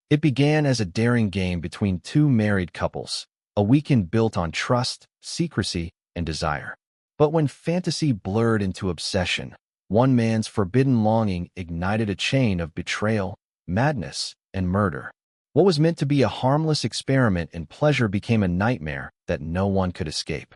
It began as a daring game between two married couples, a weekend built on trust, secrecy, and desire. But when fantasy blurred into obsession, one man's forbidden longing ignited a chain of betrayal, madness, and murder. What was meant to be a harmless experiment in pleasure became a nightmare that no one could escape.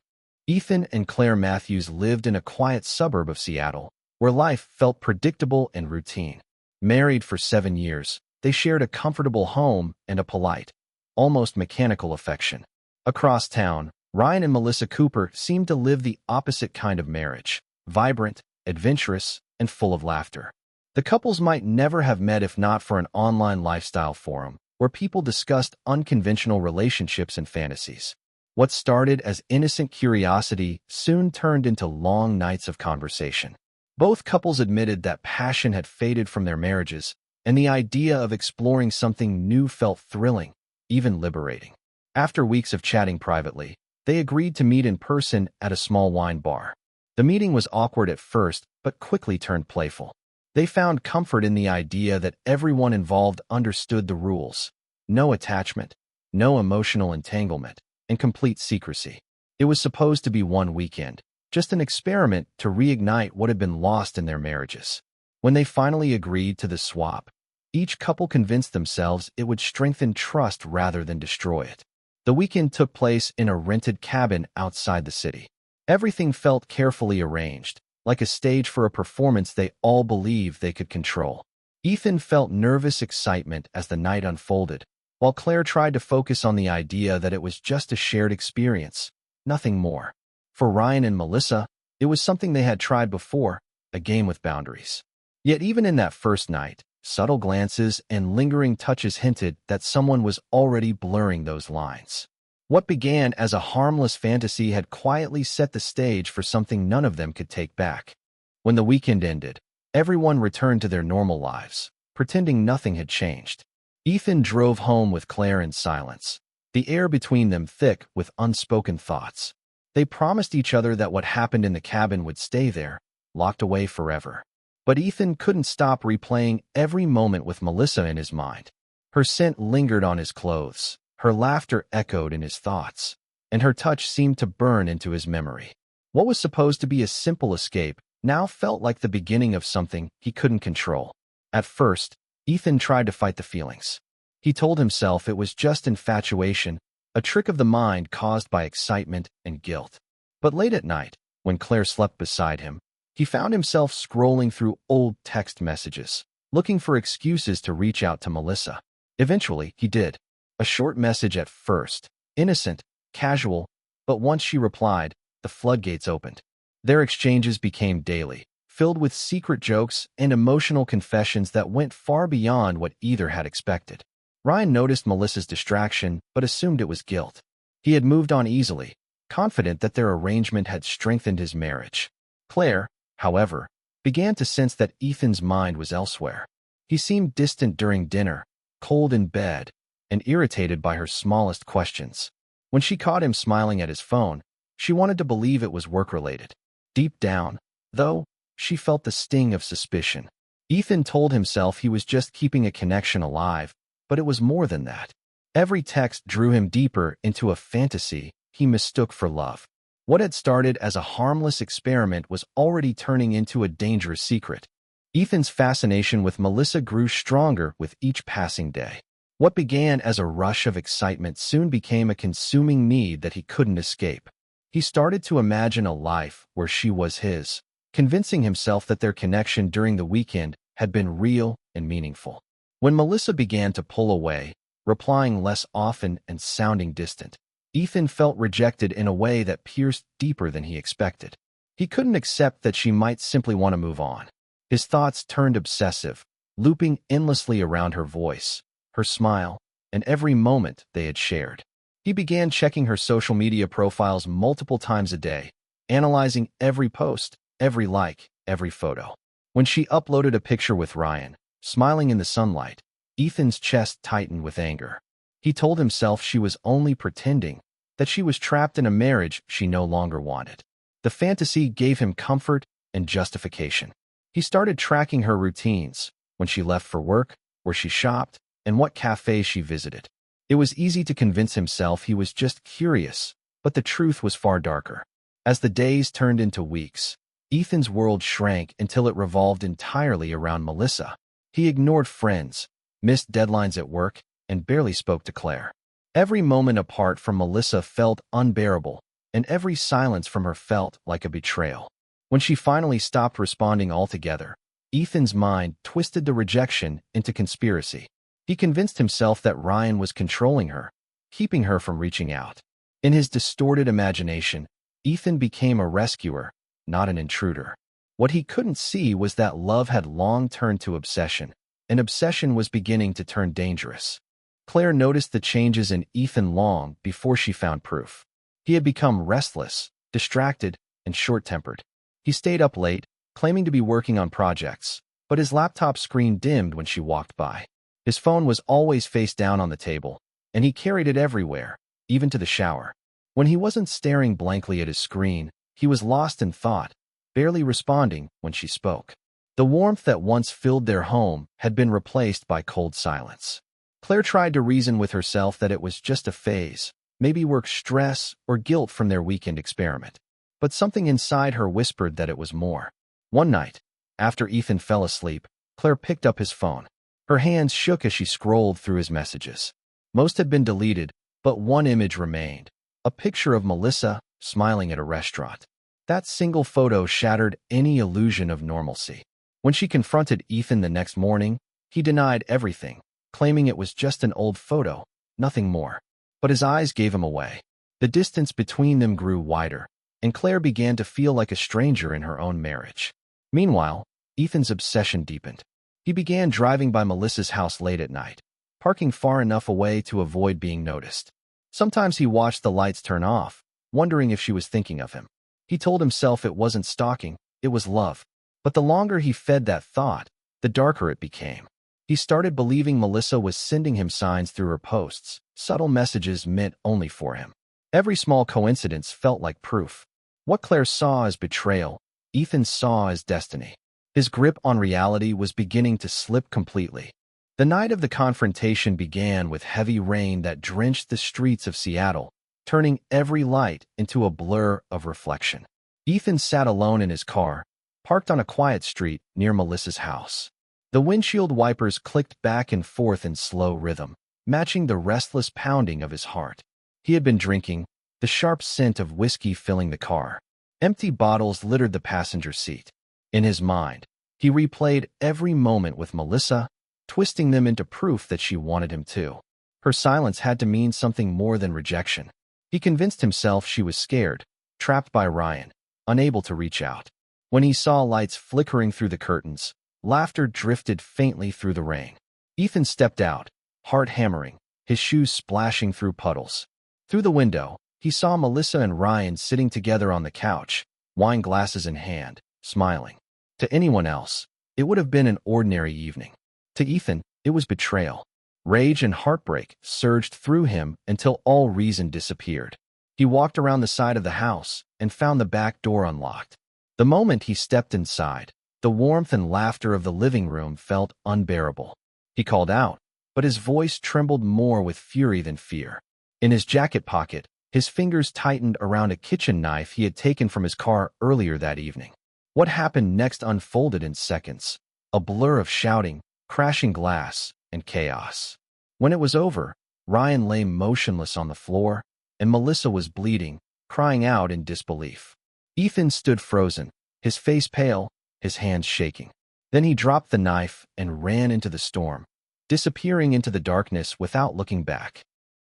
Ethan and Claire Matthews lived in a quiet suburb of Seattle, where life felt predictable and routine. Married for 7 years, they shared a comfortable home and a polite, almost mechanical affection. Across town, Ryan and Melissa Cooper seemed to live the opposite kind of marriage: vibrant, adventurous, and full of laughter. The couples might never have met if not for an online lifestyle forum where people discussed unconventional relationships and fantasies. What started as innocent curiosity soon turned into long nights of conversation. Both couples admitted that passion had faded from their marriages, and the idea of exploring something new felt thrilling, even liberating. After weeks of chatting privately, they agreed to meet in person at a small wine bar. The meeting was awkward at first, but quickly turned playful. They found comfort in the idea that everyone involved understood the rules: no attachment, no emotional entanglement, and complete secrecy. It was supposed to be one weekend, just an experiment to reignite what had been lost in their marriages. When they finally agreed to the swap, each couple convinced themselves it would strengthen trust rather than destroy it. The weekend took place in a rented cabin outside the city. Everything felt carefully arranged, like a stage for a performance they all believed they could control. Ethan felt nervous excitement as the night unfolded, while Claire tried to focus on the idea that it was just a shared experience, nothing more. For Ryan and Melissa, it was something they had tried before, a game with boundaries. Yet even in that first night, subtle glances and lingering touches hinted that someone was already blurring those lines. What began as a harmless fantasy had quietly set the stage for something none of them could take back. When the weekend ended, everyone returned to their normal lives, pretending nothing had changed. Ethan drove home with Claire in silence, the air between them thick with unspoken thoughts. They promised each other that what happened in the cabin would stay there, locked away forever. But Ethan couldn't stop replaying every moment with Melissa in his mind. Her scent lingered on his clothes. Her laughter echoed in his thoughts, and her touch seemed to burn into his memory. What was supposed to be a simple escape now felt like the beginning of something he couldn't control. At first, Ethan tried to fight the feelings. He told himself it was just infatuation, a trick of the mind caused by excitement and guilt. But late at night, when Claire slept beside him, he found himself scrolling through old text messages, looking for excuses to reach out to Melissa. Eventually, he did. A short message at first, innocent, casual, but once she replied, the floodgates opened. Their exchanges became daily, filled with secret jokes and emotional confessions that went far beyond what either had expected. Ryan noticed Melissa's distraction, but assumed it was guilt. He had moved on easily, confident that their arrangement had strengthened his marriage. Claire, however, began to sense that Ethan's mind was elsewhere. He seemed distant during dinner, cold in bed, and irritated by her smallest questions. When she caught him smiling at his phone, she wanted to believe it was work-related. Deep down, though, she felt the sting of suspicion. Ethan told himself he was just keeping a connection alive, but it was more than that. Every text drew him deeper into a fantasy he mistook for love. What had started as a harmless experiment was already turning into a dangerous secret. Ethan's fascination with Melissa grew stronger with each passing day. What began as a rush of excitement soon became a consuming need that he couldn't escape. He started to imagine a life where she was his, convincing himself that their connection during the weekend had been real and meaningful. When Melissa began to pull away, replying less often and sounding distant, Ethan felt rejected in a way that pierced deeper than he expected. He couldn't accept that she might simply want to move on. His thoughts turned obsessive, looping endlessly around her voice, her smile, and every moment they had shared. He began checking her social media profiles multiple times a day, analyzing every post, every like, every photo. When she uploaded a picture with Ryan, smiling in the sunlight, Ethan's chest tightened with anger. He told himself she was only pretending, that she was trapped in a marriage she no longer wanted. The fantasy gave him comfort and justification. He started tracking her routines, when she left for work, where she shopped, and what cafes she visited. It was easy to convince himself he was just curious, but the truth was far darker. As the days turned into weeks, Ethan's world shrank until it revolved entirely around Melissa. He ignored friends, missed deadlines at work, and barely spoke to Claire. Every moment apart from Melissa felt unbearable, and every silence from her felt like a betrayal. When she finally stopped responding altogether, Ethan's mind twisted the rejection into conspiracy. He convinced himself that Ryan was controlling her, keeping her from reaching out. In his distorted imagination, Ethan became a rescuer, not an intruder. What he couldn't see was that love had long turned to obsession, and obsession was beginning to turn dangerous. Claire noticed the changes in Ethan long before she found proof. He had become restless, distracted, and short-tempered. He stayed up late, claiming to be working on projects, but his laptop screen dimmed when she walked by. His phone was always face down on the table, and he carried it everywhere, even to the shower. When he wasn't staring blankly at his screen, he was lost in thought, barely responding when she spoke. The warmth that once filled their home had been replaced by cold silence. Claire tried to reason with herself that it was just a phase, maybe work stress or guilt from their weekend experiment. But something inside her whispered that it was more. One night, after Ethan fell asleep, Claire picked up his phone. Her hands shook as she scrolled through his messages. Most had been deleted, but one image remained. A picture of Melissa smiling at a restaurant. That single photo shattered any illusion of normalcy. When she confronted Ethan the next morning, he denied everything, claiming it was just an old photo, nothing more. But his eyes gave him away. The distance between them grew wider, and Claire began to feel like a stranger in her own marriage. Meanwhile, Ethan's obsession deepened. He began driving by Melissa's house late at night, parking far enough away to avoid being noticed. Sometimes he watched the lights turn off, wondering if she was thinking of him. He told himself it wasn't stalking, it was love. But the longer he fed that thought, the darker it became. He started believing Melissa was sending him signs through her posts, subtle messages meant only for him. Every small coincidence felt like proof. What Claire saw as betrayal, Ethan saw as destiny. His grip on reality was beginning to slip completely. The night of the confrontation began with heavy rain that drenched the streets of Seattle, turning every light into a blur of reflection. Ethan sat alone in his car, parked on a quiet street near Melissa's house. The windshield wipers clicked back and forth in slow rhythm, matching the restless pounding of his heart. He had been drinking, the sharp scent of whiskey filling the car. Empty bottles littered the passenger seat. In his mind, he replayed every moment with Melissa, twisting them into proof that she wanted him to. Her silence had to mean something more than rejection. He convinced himself she was scared, trapped by Ryan, unable to reach out. When he saw lights flickering through the curtains, laughter drifted faintly through the rain. Ethan stepped out, heart hammering, his shoes splashing through puddles. Through the window, he saw Melissa and Ryan sitting together on the couch, wine glasses in hand, smiling. To anyone else, it would have been an ordinary evening. To Ethan, it was betrayal. Rage and heartbreak surged through him until all reason disappeared. He walked around the side of the house and found the back door unlocked. The moment he stepped inside, the warmth and laughter of the living room felt unbearable. He called out, but his voice trembled more with fury than fear. In his jacket pocket, his fingers tightened around a kitchen knife he had taken from his car earlier that evening. What happened next unfolded in seconds, a blur of shouting, crashing glass, and chaos. When it was over, Ryan lay motionless on the floor, and Melissa was bleeding, crying out in disbelief. Ethan stood frozen, his face pale, his hands shaking. Then he dropped the knife and ran into the storm, disappearing into the darkness without looking back.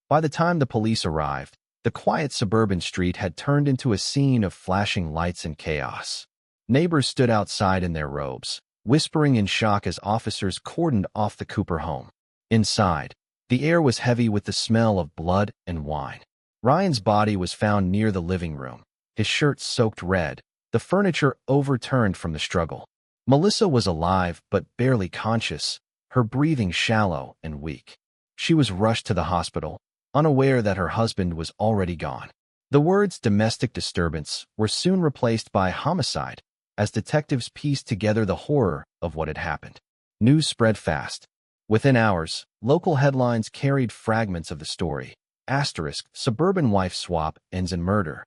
By the time the police arrived, the quiet suburban street had turned into a scene of flashing lights and chaos. Neighbors stood outside in their robes, whispering in shock as officers cordoned off the Cooper home. Inside, the air was heavy with the smell of blood and wine. Ryan's body was found near the living room, his shirt soaked red, the furniture overturned from the struggle. Melissa was alive but barely conscious, her breathing shallow and weak. She was rushed to the hospital, unaware that her husband was already gone. The words domestic disturbance were soon replaced by homicide, as detectives pieced together the horror of what had happened. News spread fast. Within hours, local headlines carried fragments of the story. Suburban wife swap ends in murder.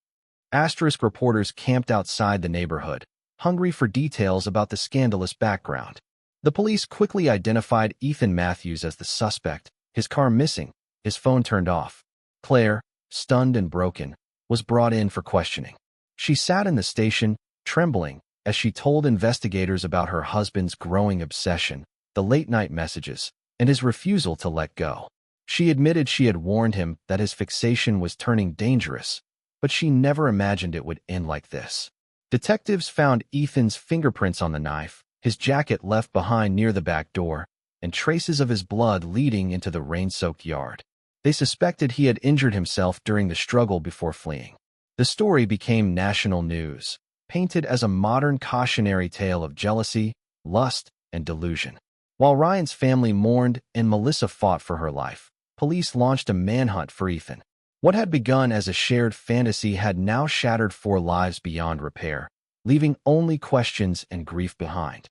Reporters camped outside the neighborhood, hungry for details about the scandalous background. The police quickly identified Ethan Matthews as the suspect, his car missing, his phone turned off. Claire, stunned and broken, was brought in for questioning. She sat in the station, trembling, as she told investigators about her husband's growing obsession, the late-night messages, and his refusal to let go. She admitted she had warned him that his fixation was turning dangerous, but she never imagined it would end like this. Detectives found Ethan's fingerprints on the knife, his jacket left behind near the back door, and traces of his blood leading into the rain-soaked yard. They suspected he had injured himself during the struggle before fleeing. The story became national news, painted as a modern cautionary tale of jealousy, lust, and delusion. While Ryan's family mourned and Melissa fought for her life, police launched a manhunt for Ethan. What had begun as a shared fantasy had now shattered 4 lives beyond repair, leaving only questions and grief behind.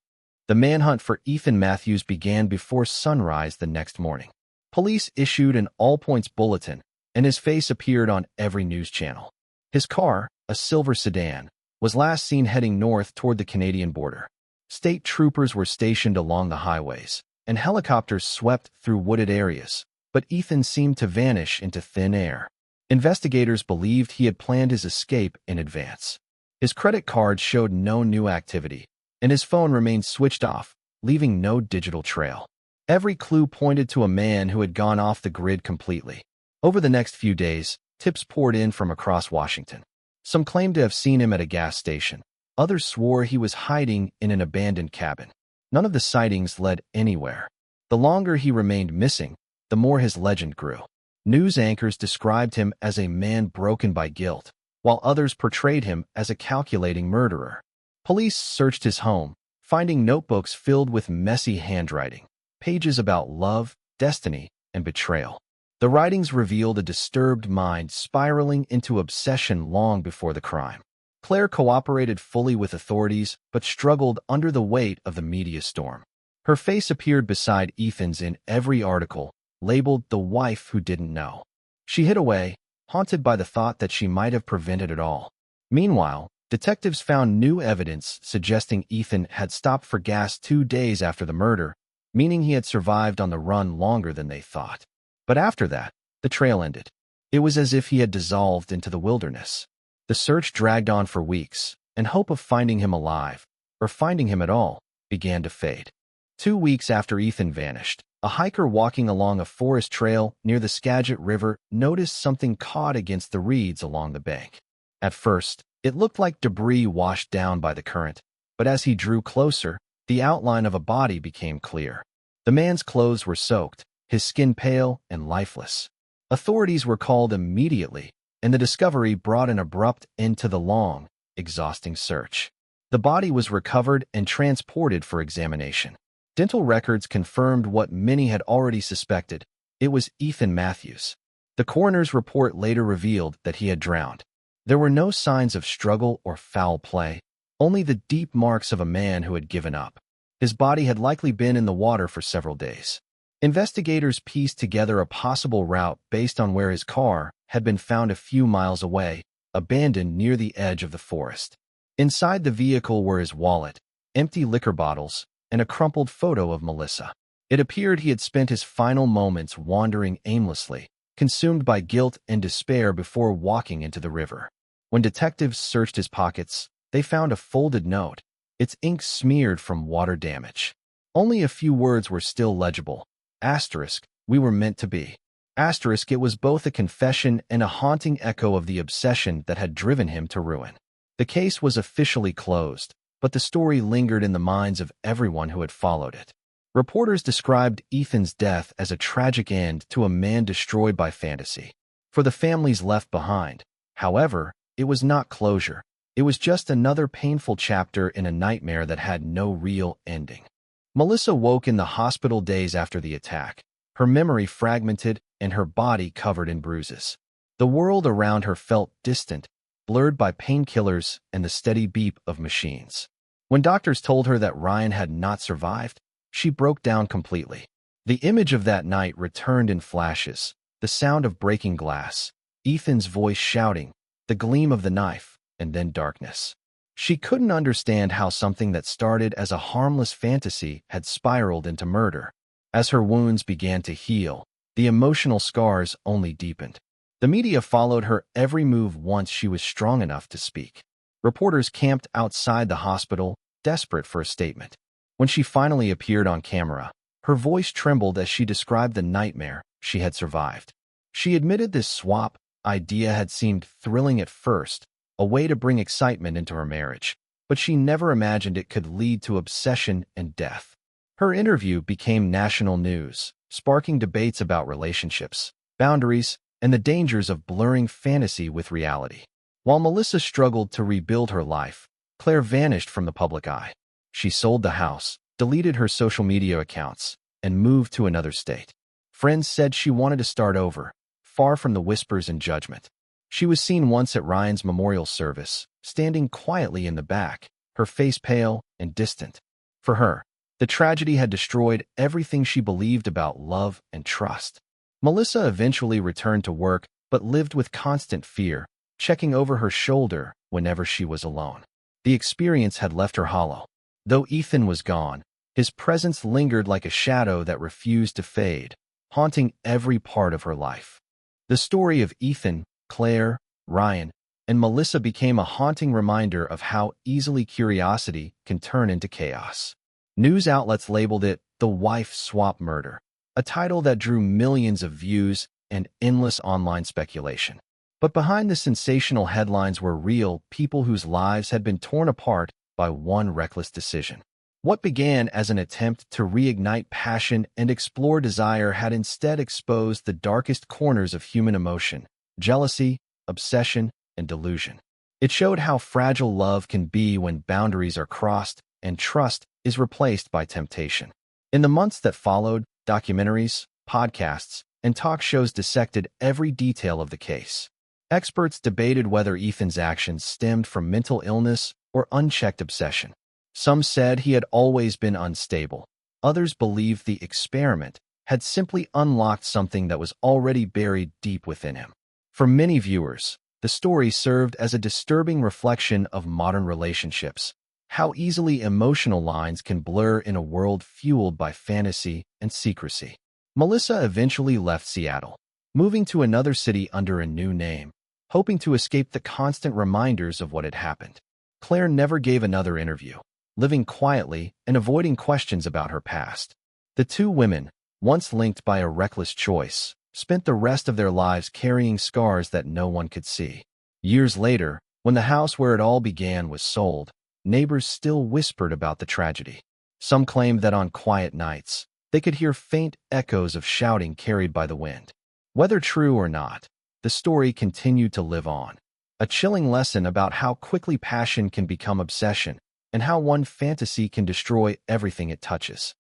The manhunt for Ethan Matthews began before sunrise the next morning. Police issued an all-points bulletin, and his face appeared on every news channel. His car, a silver sedan, was last seen heading north toward the Canadian border. State troopers were stationed along the highways, and helicopters swept through wooded areas, but Ethan seemed to vanish into thin air. Investigators believed he had planned his escape in advance. His credit card showed no new activity, and his phone remained switched off, leaving no digital trail. Every clue pointed to a man who had gone off the grid completely. Over the next few days, tips poured in from across Washington. Some claimed to have seen him at a gas station. Others swore he was hiding in an abandoned cabin. None of the sightings led anywhere. The longer he remained missing, the more his legend grew. News anchors described him as a man broken by guilt, while others portrayed him as a calculating murderer. Police searched his home, finding notebooks filled with messy handwriting, pages about love, destiny, and betrayal. The writings revealed a disturbed mind spiraling into obsession long before the crime. Claire cooperated fully with authorities, but struggled under the weight of the media storm. Her face appeared beside Ethan's in every article, labeled the wife who didn't know. She hid away, haunted by the thought that she might have prevented it all. Meanwhile, detectives found new evidence suggesting Ethan had stopped for gas 2 days after the murder, meaning he had survived on the run longer than they thought. But after that, the trail ended. It was as if he had dissolved into the wilderness. The search dragged on for weeks, and hope of finding him alive, or finding him at all, began to fade. 2 weeks after Ethan vanished, a hiker walking along a forest trail near the Skagit River noticed something caught against the reeds along the bank. At first, it looked like debris washed down by the current, but as he drew closer, the outline of a body became clear. The man's clothes were soaked, his skin pale and lifeless. Authorities were called immediately, and the discovery brought an abrupt end to the long, exhausting search. The body was recovered and transported for examination. Dental records confirmed what many had already suspected. It was Ethan Matthews. The coroner's report later revealed that he had drowned. There were no signs of struggle or foul play, only the deep marks of a man who had given up. His body had likely been in the water for several days. Investigators pieced together a possible route based on where his car had been found a few miles away, abandoned near the edge of the forest. Inside the vehicle were his wallet, empty liquor bottles, and a crumpled photo of Melissa. It appeared he had spent his final moments wandering aimlessly, consumed by guilt and despair before walking into the river. When detectives searched his pockets, they found a folded note, its ink smeared from water damage. Only a few words were still legible. We were meant to be. It was both a confession and a haunting echo of the obsession that had driven him to ruin. The case was officially closed, but the story lingered in the minds of everyone who had followed it. Reporters described Ethan's death as a tragic end to a man destroyed by fantasy. For the families left behind, however, it was not closure. It was just another painful chapter in a nightmare that had no real ending. Melissa woke in the hospital days after the attack, her memory fragmented and her body covered in bruises. The world around her felt distant, blurred by painkillers and the steady beep of machines. When doctors told her that Ryan had not survived, she broke down completely. The image of that night returned in flashes, the sound of breaking glass, Ethan's voice shouting, the gleam of the knife, and then darkness. She couldn't understand how something that started as a harmless fantasy had spiraled into murder. As her wounds began to heal, the emotional scars only deepened. The media followed her every move once she was strong enough to speak. Reporters camped outside the hospital, desperate for a statement. When she finally appeared on camera, her voice trembled as she described the nightmare she had survived. She admitted this swap idea had seemed thrilling at first, a way to bring excitement into her marriage, but she never imagined it could lead to obsession and death. Her interview became national news, sparking debates about relationships, boundaries, and the dangers of blurring fantasy with reality. While Melissa struggled to rebuild her life, Claire vanished from the public eye. She sold the house, deleted her social media accounts, and moved to another state. Friends said she wanted to start over, far from the whispers and judgment. She was seen once at Ryan's memorial service, standing quietly in the back, her face pale and distant. For her, the tragedy had destroyed everything she believed about love and trust. Melissa eventually returned to work, but lived with constant fear, checking over her shoulder whenever she was alone. The experience had left her hollow. Though Ethan was gone, his presence lingered like a shadow that refused to fade, haunting every part of her life. The story of Ethan, Claire, Ryan, and Melissa became a haunting reminder of how easily curiosity can turn into chaos. News outlets labeled it the wife swap murder, a title that drew millions of views and endless online speculation. But behind the sensational headlines were real people whose lives had been torn apart by one reckless decision. What began as an attempt to reignite passion and explore desire had instead exposed the darkest corners of human emotion: jealousy, obsession, and delusion. It showed how fragile love can be when boundaries are crossed and trust is replaced by temptation. In the months that followed, documentaries, podcasts, and talk shows dissected every detail of the case. Experts debated whether Ethan's actions stemmed from mental illness or unchecked obsession. Some said he had always been unstable. Others believed the experiment had simply unlocked something that was already buried deep within him. For many viewers, the story served as a disturbing reflection of modern relationships, how easily emotional lines can blur in a world fueled by fantasy and secrecy. Melissa eventually left Seattle, moving to another city under a new name, hoping to escape the constant reminders of what had happened. Claire never gave another interview, living quietly and avoiding questions about her past. The two women, once linked by a reckless choice, spent the rest of their lives carrying scars that no one could see. Years later, when the house where it all began was sold, neighbors still whispered about the tragedy. Some claimed that on quiet nights, they could hear faint echoes of shouting carried by the wind. Whether true or not, the story continued to live on, a chilling lesson about how quickly passion can become obsession and how one fantasy can destroy everything it touches.